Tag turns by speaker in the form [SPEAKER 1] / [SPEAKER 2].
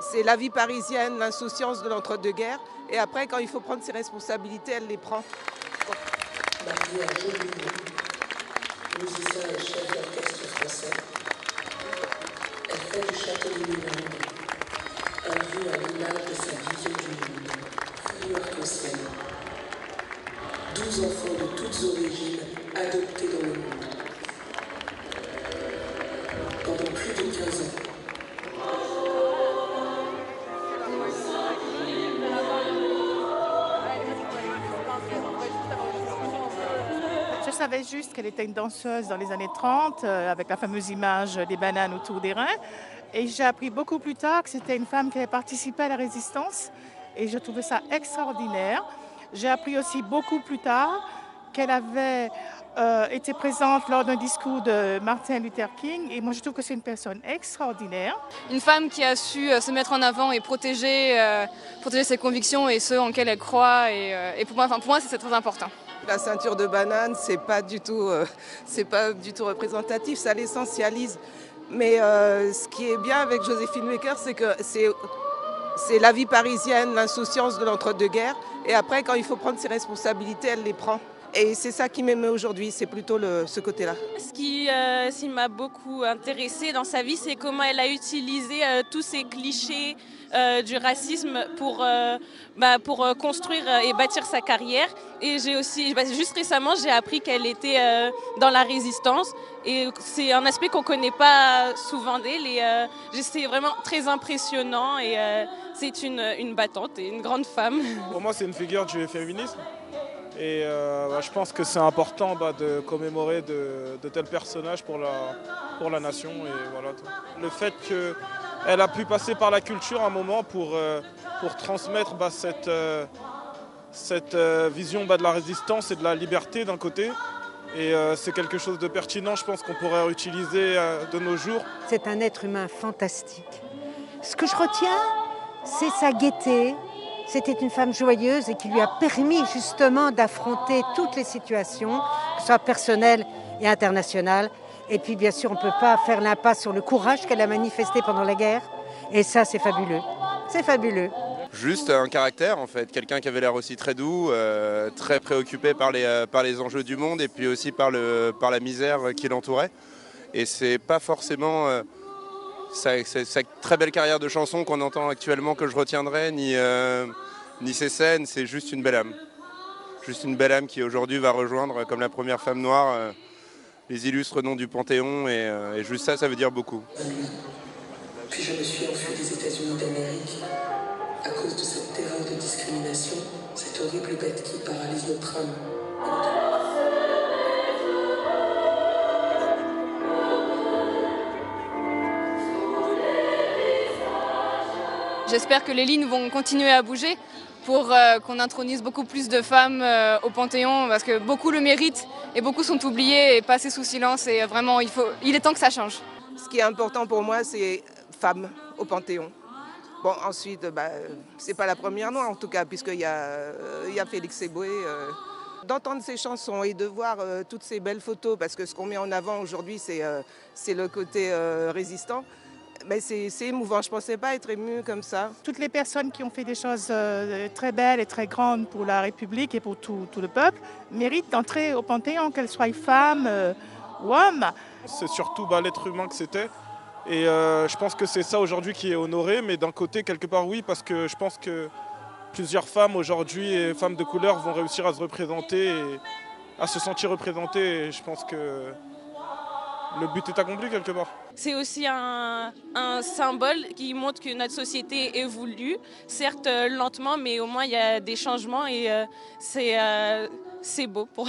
[SPEAKER 1] C'est la vie parisienne, l'insouciance de l'entre-deux-guerres. Et après, quand il faut prendre ses responsabilités, elle les prend.
[SPEAKER 2] Maria Jolivet, musicien et chef d'orchestre français. Elle fait du château de Milan un lieu à l'image de sa vision du monde, new-yorkienne. 12 enfants de toutes origines adoptés dans le monde. Pendant plus de 15 ans.
[SPEAKER 3] Je savais juste qu'elle était une danseuse dans les années 30, avec la fameuse image des bananes autour des reins. Et j'ai appris beaucoup plus tard que c'était une femme qui avait participé à la résistance. Et je trouvais ça extraordinaire. J'ai appris aussi beaucoup plus tard qu'elle avait été présente lors d'un discours de Martin Luther King. Et moi, je trouve que c'est une personne extraordinaire.
[SPEAKER 4] Une femme qui a su se mettre en avant et protéger ses convictions et ceux en quelles elle croit. Et pour moi, c'est très important.
[SPEAKER 1] La ceinture de banane, c'est pas du tout représentatif, ça l'essentialise. Mais ce qui est bien avec Joséphine Baker, c'est que c'est la vie parisienne, l'insouciance de l'entre-deux-guerres. Et après, quand il faut prendre ses responsabilités, elle les prend. Et c'est ça qui m'émeut aujourd'hui, c'est plutôt ce côté-là.
[SPEAKER 5] Ce qui m'a beaucoup intéressée dans sa vie, c'est comment elle a utilisé tous ces clichés du racisme pour construire et bâtir sa carrière. Et j'ai aussi, juste récemment, j'ai appris qu'elle était dans la résistance. Et c'est un aspect qu'on ne connaît pas souvent d'elle. Et c'est vraiment très impressionnant. Et c'est une battante et une grande femme.
[SPEAKER 6] Pour moi, c'est une figure du féminisme. Et je pense que c'est important de commémorer de tels personnages pour la nation. Et voilà, le fait qu'elle a pu passer par la culture un moment pour transmettre cette vision de la résistance et de la liberté d'un côté. Et c'est quelque chose de pertinent, je pense qu'on pourrait réutiliser de nos jours.
[SPEAKER 7] C'est un être humain fantastique. Ce que je retiens, c'est sa gaieté. C'était une femme joyeuse et qui lui a permis justement d'affronter toutes les situations, que ce soit personnelles et internationales. Et puis bien sûr, on ne peut pas faire l'impasse sur le courage qu'elle a manifesté pendant la guerre. Et ça, c'est fabuleux. C'est fabuleux.
[SPEAKER 8] Juste un caractère en fait, quelqu'un qui avait l'air aussi très doux, très préoccupé par les enjeux du monde et puis aussi par la misère qui l'entourait. Et c'est pas forcément sa très belle carrière de chanson qu'on entend actuellement que je retiendrai, ni ses scènes, c'est juste une belle âme. Juste une belle âme qui aujourd'hui va rejoindre, comme la première femme noire, les illustres noms du Panthéon et juste ça, ça veut dire beaucoup.
[SPEAKER 2] Puis je me suis enfui des États-Unis d'Amérique à cause de cette terreur de discrimination, cette horrible bête qui paralyse notre âme.
[SPEAKER 4] J'espère que les lignes vont continuer à bouger pour qu'on intronise beaucoup plus de femmes au Panthéon parce que beaucoup le méritent et beaucoup sont oubliés et passés sous silence et vraiment il est temps que ça change.
[SPEAKER 1] Ce qui est important pour moi, c'est femmes au Panthéon. Bon, ensuite, c'est pas la première noire en tout cas, puisqu'il y a Félix Eboué. D'entendre ces chansons et de voir toutes ces belles photos, parce que ce qu'on met en avant aujourd'hui, c'est le côté résistant. Mais c'est émouvant, je ne pensais pas être émue comme ça.
[SPEAKER 3] Toutes les personnes qui ont fait des choses très belles et très grandes pour la République et pour tout le peuple méritent d'entrer au Panthéon, qu'elles soient femmes ou hommes.
[SPEAKER 6] C'est surtout l'être humain que c'était. Et je pense que c'est ça aujourd'hui qui est honoré, mais d'un côté, quelque part, oui, parce que je pense que plusieurs femmes aujourd'hui et femmes de couleur vont réussir à se représenter et à se sentir représentées. Et je pense que le but est accompli quelque part.
[SPEAKER 5] C'est aussi un symbole qui montre que notre société évolue, certes lentement, mais au moins il y a des changements et c'est beau pour